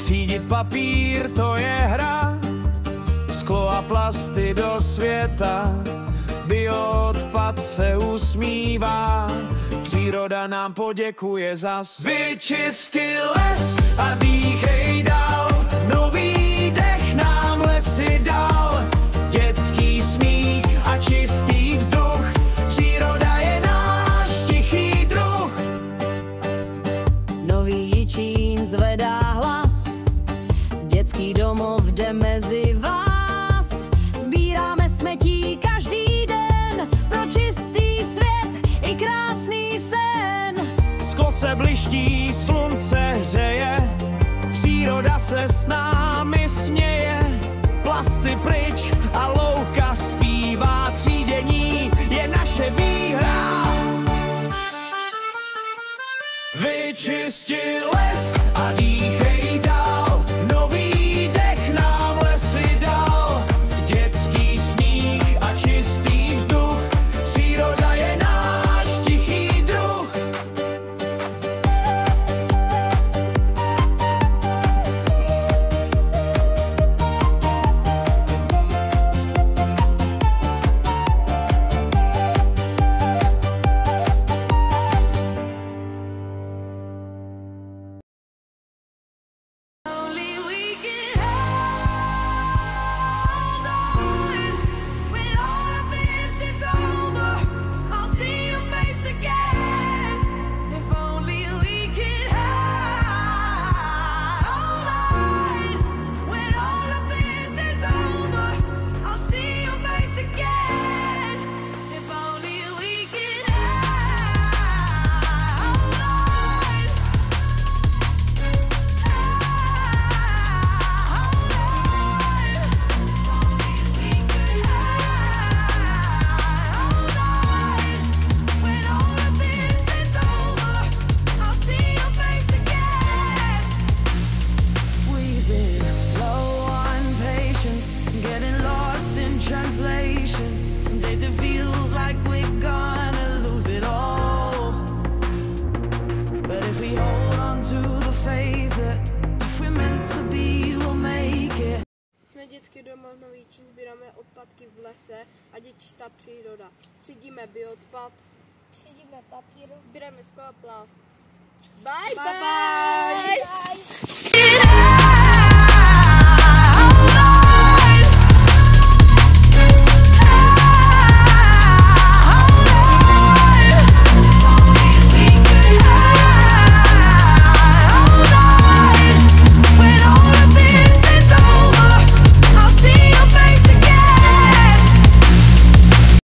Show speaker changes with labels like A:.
A: Třídit papír, to je hra, sklo a plasty do světa. Bioodpad se usmívá, příroda nám poděkuje zas. Vyčistil les a dýchej dál, nový dech nám lesy dal. Dětský smích a čistý vzduch, příroda je náš tichý druh.
B: Nový Jičín zvedá hlas, dětský domov jde mezi vás. Sbíráme smetí každý den, pro čistý svět i krásný sen.
A: Sklo se bliští, slunce hřeje, příroda se s námi směje. Plasty pryč a louka zpívá, třídění je naše výhra. Vyčistil les a dýchej dál, nový dech nám lesy dal. Dětský smích a čistý vzduch, příroda je náš tichý druh. Some days it feels like we're gonna lose it all, but if we hold on to the faith that if we're meant to be, we'll make it.
C: Jsme dětský domov Nový Jičín, sbíráme odpadky v lese, ať je čistá příroda. Třídíme bioodpad,
D: Třídíme papír,
C: sbíráme sklo a plast.
D: bye.